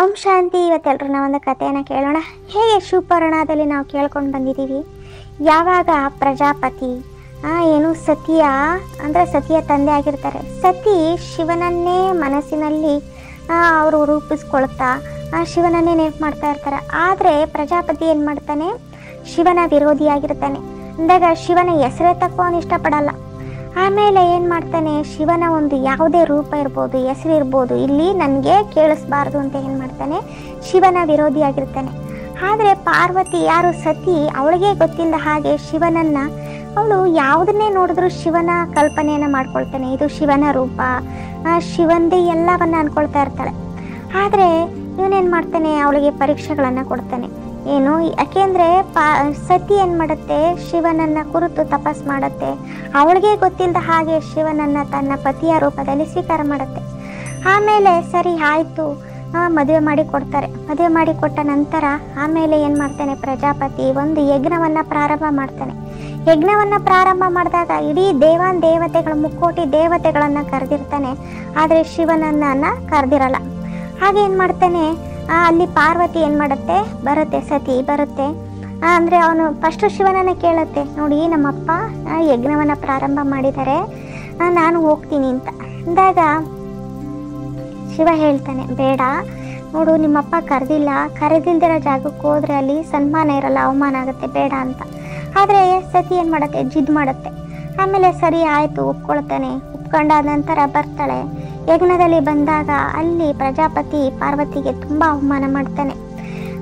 ಓಂ ಶಾಂತಿ. ಇವತ್ತೆಲ್ಲರೂ ನಾವೊಂದು ಕಥೆಯನ್ನು ಕೇಳೋಣ. ಹೇಗೆ ಶಿವಪುರಾಣದಲ್ಲಿ ನಾವು ಕೇಳ್ಕೊಂಡು ಬಂದಿದ್ದೀವಿ, ಯಾವಾಗ ಪ್ರಜಾಪತಿ ಸತಿಯ ಅಂದರೆ ಸತಿಯ ತಂದೆ ಆಗಿರ್ತಾರೆ, ಸತಿ ಶಿವನನ್ನೇ ಮನಸ್ಸಿನಲ್ಲಿ ಅವರು ರೂಪಿಸ್ಕೊಳ್ತಾ ಶಿವನನ್ನೇ ನೆನಪು ಮಾಡ್ತಾ ಇರ್ತಾರೆ. ಆದರೆ ಪ್ರಜಾಪತಿ ಏನು ಮಾಡ್ತಾನೆ, ಶಿವನ ವಿರೋಧಿಯಾಗಿರ್ತಾನೆ. ಅಂದಾಗ ಶಿವನ ಹೆಸರೆತ್ತಕ್ಕೂ ಅವನು ಇಷ್ಟಪಡಲ್ಲ. ಆಮೇಲೆ ಏನು ಮಾಡ್ತಾನೆ, ಶಿವನ ಒಂದು ಯಾವುದೇ ರೂಪ ಇರ್ಬೋದು, ಹೆಸರು ಇರ್ಬೋದು, ಇಲ್ಲಿ ನನಗೆ ಕೇಳಿಸ್ಬಾರ್ದು ಅಂತ ಏನು ಮಾಡ್ತಾನೆ, ಶಿವನ ವಿರೋಧಿಯಾಗಿರ್ತಾನೆ. ಆದರೆ ಪಾರ್ವತಿ ಯಾರು ಸತಿ, ಅವಳಿಗೆ ಗೊತ್ತಿಲ್ಲದ ಹಾಗೆ ಶಿವನನ್ನು ಅವಳು ಯಾವುದನ್ನೇ ನೋಡಿದ್ರು ಶಿವನ ಕಲ್ಪನೆಯನ್ನು ಮಾಡ್ಕೊಳ್ತಾನೆ, ಇದು ಶಿವನ ರೂಪ, ಶಿವಂದೇ ಎಲ್ಲವನ್ನ ಅಂದ್ಕೊಳ್ತಾ ಇರ್ತಾಳೆ. ಆದರೆ ಇವನೇನು ಮಾಡ್ತಾನೆ, ಅವಳಿಗೆ ಪರೀಕ್ಷೆಗಳನ್ನು ಕೊಡ್ತಾನೆ. ಏನು ಯಾಕೆಂದರೆ ಸತಿ ಏನು ಮಾಡುತ್ತೆ, ಶಿವನನ್ನು ಕುರಿತು ತಪಸ್ ಮಾಡುತ್ತೆ. ಅವಳಿಗೆ ಗೊತ್ತಿಲ್ಲದ ಹಾಗೆ ಶಿವನನ್ನು ತನ್ನ ಪತಿಯ ರೂಪದಲ್ಲಿ ಸ್ವೀಕಾರ ಮಾಡುತ್ತೆ. ಆಮೇಲೆ ಸರಿ ಆಯಿತು, ಮದುವೆ ಮಾಡಿ ಕೊಡ್ತಾರೆ. ಮದುವೆ ಮಾಡಿ ಕೊಟ್ಟ ನಂತರ ಆಮೇಲೆ ಏನು ಮಾಡ್ತಾನೆ, ಪ್ರಜಾಪತಿ ಒಂದು ಯಜ್ಞವನ್ನು ಪ್ರಾರಂಭ ಮಾಡ್ತಾನೆ. ಯಜ್ಞವನ್ನು ಪ್ರಾರಂಭ ಮಾಡಿದಾಗ ಇಡೀ ದೇವತೆಗಳ ಮುಕ್ಕೋಟಿ ದೇವತೆಗಳನ್ನು ಕರೆದಿರ್ತಾನೆ. ಆದರೆ ಶಿವನನ್ನು ಕರೆದಿರಲ್ಲ. ಹಾಗೆ ಏನು ಮಾಡ್ತಾನೆ, ಅಲ್ಲಿ ಪಾರ್ವತಿ ಏನು ಮಾಡುತ್ತೆ, ಬರುತ್ತೆ, ಸತಿ ಬರುತ್ತೆ. ಅಂದರೆ ಅವನು ಫಸ್ಟು ಶಿವನನ್ನು ಕೇಳುತ್ತೆ, ನೋಡಿ ನಮ್ಮಪ್ಪ ಯಜ್ಞವನ್ನು ಪ್ರಾರಂಭ ಮಾಡಿದ್ದಾರೆ, ನಾನು ಹೋಗ್ತೀನಿ ಅಂತ ಅಂದಾಗ ಶಿವ ಹೇಳ್ತಾನೆ, ಬೇಡ ನೋಡು, ನಿಮ್ಮಪ್ಪ ಕರೆದಿಲ್ದಿರೋ ಜಾಗಕ್ಕೆ ಹೋದರೆ ಅಲ್ಲಿ ಸನ್ಮಾನ ಇರಲ್ಲ, ಅವಮಾನ ಆಗುತ್ತೆ, ಬೇಡ ಅಂತ. ಆದರೆ ಸತಿ ಏನು ಮಾಡುತ್ತೆ, ಜಿದ್ದು ಮಾಡುತ್ತೆ. ಆಮೇಲೆ ಸರಿ ಆಯಿತು, ಒಪ್ಕೊಳ್ತಾನೆ. ಒಪ್ಕೊಂಡಾದ ನಂತರ ಬರ್ತಾಳೆ. ಯಜ್ಞದಲ್ಲಿ ಬಂದಾಗ ಅಲ್ಲಿ ಪ್ರಜಾಪತಿ ಪಾರ್ವತಿಗೆ ತುಂಬ ಅವಮಾನ ಮಾಡ್ತಾನೆ.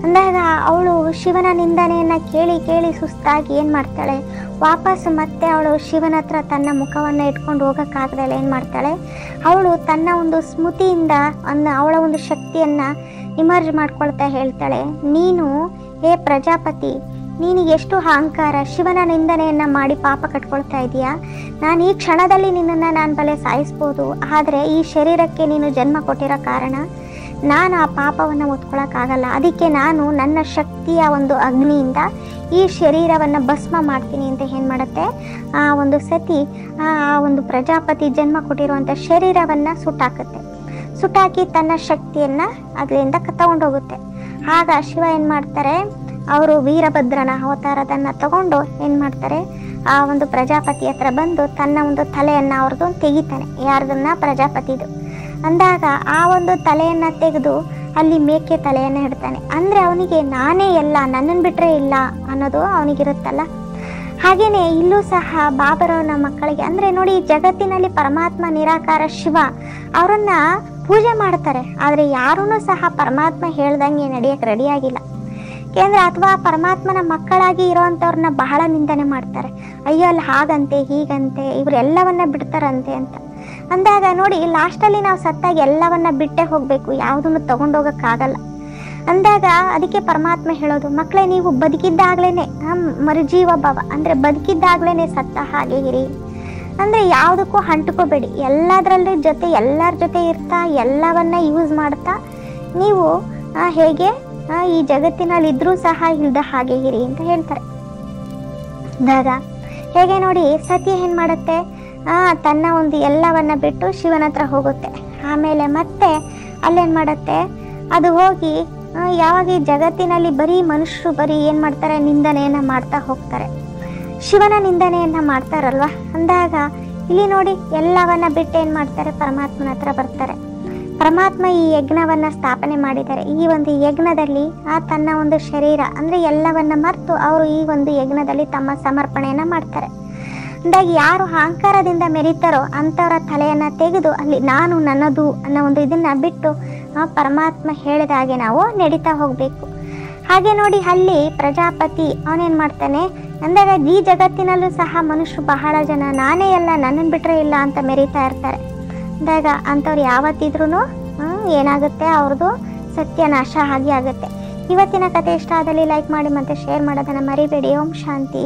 ಅಂದಾಗ ಅವಳು ಶಿವನ ನಿಂದನೆಯನ್ನು ಕೇಳಿ ಸುಸ್ತಾಗಿ ಏನು ಮಾಡ್ತಾಳೆ, ವಾಪಸ್ ಮತ್ತೆ ಅವಳು ಶಿವನ ಹತ್ರ ತನ್ನ ಮುಖವನ್ನು ಇಟ್ಕೊಂಡು ಹೋಗೋಕ್ಕಾಗದಲ್ಲ ಏನು ಮಾಡ್ತಾಳೆ, ಅವಳು ತನ್ನ ಒಂದು ಸ್ಮೃತಿಯಿಂದ ಅವಳ ಒಂದು ಶಕ್ತಿಯನ್ನು ಇಮರ್ಜ್ ಮಾಡ್ಕೊಳ್ತಾ ಹೇಳ್ತಾಳೆ, ನೀನು ಹೇ ಪ್ರಜಾಪತಿ, ನೀನಿಗೆ ಎಷ್ಟು ಅಹಂಕಾರ, ಶಿವನ ನಿಂದನೆಯನ್ನು ಮಾಡಿ ಪಾಪ ಕಟ್ಕೊಳ್ತಾ ಇದೆಯಾ. ನಾನು ಈ ಕ್ಷಣದಲ್ಲಿ ನಿನ್ನನ್ನು ನಾನು ಬಲೆ ಸಾಯಿಸ್ಬೋದು, ಆದರೆ ಈ ಶರೀರಕ್ಕೆ ನೀನು ಜನ್ಮ ಕೊಟ್ಟಿರೋ ಕಾರಣ ನಾನು ಆ ಪಾಪವನ್ನು ಹೊತ್ಕೊಳ್ಳೋಕ್ಕಾಗಲ್ಲ. ಅದಕ್ಕೆ ನಾನು ನನ್ನ ಶಕ್ತಿಯ ಒಂದು ಅಗ್ನಿಯಿಂದ ಈ ಶರೀರವನ್ನು ಭಸ್ಮ ಮಾಡ್ತೀನಿ ಅಂತ ಏನು ಮಾಡುತ್ತೆ, ಆ ಒಂದು ಸತಿ ಆ ಒಂದು ಪ್ರಜಾಪತಿ ಜನ್ಮ ಕೊಟ್ಟಿರುವಂಥ ಶರೀರವನ್ನು ಸುಟ್ಟಾಕಿ ತನ್ನ ಶಕ್ತಿಯನ್ನು ಅದರಿಂದ ತಗೊಂಡೋಗುತ್ತೆ. ಆಗ ಶಿವ ಏನು ಮಾಡ್ತಾರೆ, ಅವರು ವೀರಭದ್ರನ ಅವತಾರದನ್ನು ತಗೊಂಡು ಏನು ಮಾಡ್ತಾರೆ, ಆ ಒಂದು ಪ್ರಜಾಪತಿ ಹತ್ರ ಬಂದು ತನ್ನ ಒಂದು ತಲೆಯನ್ನು ಅವ್ರದ್ದು ತೆಗಿತಾನೆ. ಯಾರ್ದನ್ನ, ಪ್ರಜಾಪತಿದು. ಅಂದಾಗ ಆ ಒಂದು ತಲೆಯನ್ನು ತೆಗೆದು ಅಲ್ಲಿ ಮೇಕೆ ತಲೆಯನ್ನು ಇಡ್ತಾನೆ. ಅಂದರೆ ಅವನಿಗೆ ನಾನೇ ಎಲ್ಲ, ನನ್ನನ್ನು ಬಿಟ್ಟರೆ ಇಲ್ಲ ಅನ್ನೋದು ಅವನಿಗಿರುತ್ತಲ್ಲ. ಹಾಗೆಯೇ ಇಲ್ಲೂ ಸಹ ಬಾಬರವನ ಮಕ್ಕಳಿಗೆ ಅಂದರೆ ನೋಡಿ, ಜಗತ್ತಿನಲ್ಲಿ ಪರಮಾತ್ಮ ನಿರಾಕಾರ ಶಿವ ಅವರನ್ನು ಪೂಜೆ ಮಾಡ್ತಾರೆ. ಆದರೆ ಯಾರೂ ಸಹ ಪರಮಾತ್ಮ ಹೇಳ್ದಂಗೆ ನಡೆಯೋಕ್ಕೆ ರೆಡಿಯಾಗಿಲ್ಲ. ಏಕೆಂದರೆ ಅಥವಾ ಪರಮಾತ್ಮನ ಮಕ್ಕಳಾಗಿ ಇರೋವಂಥವ್ರನ್ನ ಬಹಳ ನಿಂದನೆ ಮಾಡ್ತಾರೆ. ಅಯ್ಯೋ ಅಲ್ಲಿ ಹಾಗಂತೆ ಹೀಗಂತೆ, ಇವರೆಲ್ಲವನ್ನ ಬಿಡ್ತಾರಂತೆ ಅಂತ ಅಂದಾಗ ನೋಡಿ, ಲಾಸ್ಟಲ್ಲಿ ನಾವು ಸತ್ತಾಗ ಎಲ್ಲವನ್ನ ಬಿಟ್ಟೇ ಹೋಗಬೇಕು, ಯಾವುದನ್ನು ತೊಗೊಂಡೋಗೋಕ್ಕಾಗಲ್ಲ. ಅಂದಾಗ ಅದಕ್ಕೆ ಪರಮಾತ್ಮ ಹೇಳೋದು, ಮಕ್ಕಳೇ ನೀವು ಬದುಕಿದ್ದಾಗ್ಲೇ ಮರುಜೀವ ಭಾವ ಅಂದರೆ ಬದುಕಿದ್ದಾಗ್ಲೇ ಸತ್ತ ಹಾಗೆ ಇರಿ. ಅಂದರೆ ಯಾವುದಕ್ಕೂ ಅಂಟ್ಕೋಬೇಡಿ, ಎಲ್ಲದರಲ್ಲೂ ಎಲ್ಲರ ಜೊತೆ ಇರ್ತಾ ಎಲ್ಲವನ್ನ ಯೂಸ್ ಮಾಡ್ತಾ ನೀವು ಹೇಗೆ ಈ ಜಗತ್ತಿನಲ್ಲಿ ಇದ್ರೂ ಸಹ ಇಲ್ದ ಹಾಗೆ ಇರಿ ಅಂತ ಹೇಳ್ತಾರೆ. ಅಂದಾಗ ಹೇಗೆ ನೋಡಿ, ಸತಿ ಏನು ಮಾಡುತ್ತೆ, ತನ್ನ ಒಂದು ಎಲ್ಲವನ್ನ ಬಿಟ್ಟು ಶಿವನ ಹತ್ರ ಹೋಗುತ್ತೆ. ಆಮೇಲೆ ಮತ್ತೆ ಅಲ್ಲೇನು ಮಾಡುತ್ತೆ, ಅದು ಹೋಗಿ ಯಾವಾಗ ಈ ಜಗತ್ತಿನಲ್ಲಿ ಬರೀ ಮನುಷ್ಯರು ಬರೀ ಏನು ಮಾಡ್ತಾರೆ, ನಿಂದನೆಯನ್ನು ಮಾಡ್ತಾ ಹೋಗ್ತಾರೆ, ಶಿವನ ನಿಂದನೆಯನ್ನು ಮಾಡ್ತಾರಲ್ವ. ಅಂದಾಗ ಇಲ್ಲಿ ನೋಡಿ, ಎಲ್ಲವನ್ನ ಬಿಟ್ಟು ಏನು ಮಾಡ್ತಾರೆ, ಪರಮಾತ್ಮನ ಹತ್ರ ಬರ್ತಾರೆ. ಪರಮಾತ್ಮ ಈ ಯಜ್ಞವನ್ನು ಸ್ಥಾಪನೆ ಮಾಡಿದ್ದಾರೆ. ಈ ಒಂದು ಯಜ್ಞದಲ್ಲಿ ತನ್ನ ಒಂದು ಶರೀರ ಅಂದರೆ ಎಲ್ಲವನ್ನ ಮರೆತು ಅವರು ಈ ಒಂದು ಯಜ್ಞದಲ್ಲಿ ತಮ್ಮ ಸಮರ್ಪಣೆಯನ್ನು ಮಾಡ್ತಾರೆ. ಅಂದಾಗ ಯಾರು ಅಹಂಕಾರದಿಂದ ಮೆರೀತಾರೋ ಅಂಥವರ ತಲೆಯನ್ನು ತೆಗೆದು ಅಲ್ಲಿ ನಾನು ನನ್ನದು ಅನ್ನೋ ಒಂದು ಇದನ್ನು ಬಿಟ್ಟು ಪರಮಾತ್ಮ ಹೇಳಿದ ಹಾಗೆ ನಾವು ನಡೀತಾ ಹೋಗಬೇಕು. ಹಾಗೆ ನೋಡಿ, ಅಲ್ಲಿ ಪ್ರಜಾಪತಿ ಅವನೇನು ಮಾಡ್ತಾನೆ, ಅಂದಾಗ ಈ ಜಗತ್ತಿನಲ್ಲೂ ಸಹ ಮನುಷ್ಯರು ಬಹಳ ಜನ ನಾನೇ ಎಲ್ಲ, ನನ್ನನ್ನು ಬಿಟ್ಟರೆ ಇಲ್ಲ ಅಂತ ಮೆರೀತಾ ಇರ್ತಾರೆ. ಅಂದಾಗ ಅಂಥವ್ರು ಯಾವತ್ತಿದ್ರೂ ಏನಾಗುತ್ತೆ, ಅವ್ರದ್ದು ಸತ್ಯನಾಶ ಆಗಿ ಆಗುತ್ತೆ. ಇವತ್ತಿನ ಕಥೆ ಇಷ್ಟ ಆದಲ್ಲಿ ಲೈಕ್ ಮಾಡಿ ಮತ್ತು ಶೇರ್ ಮಾಡೋದನ್ನು ಮರಿಬೇಡಿ. ಓಂ ಶಾಂತಿ.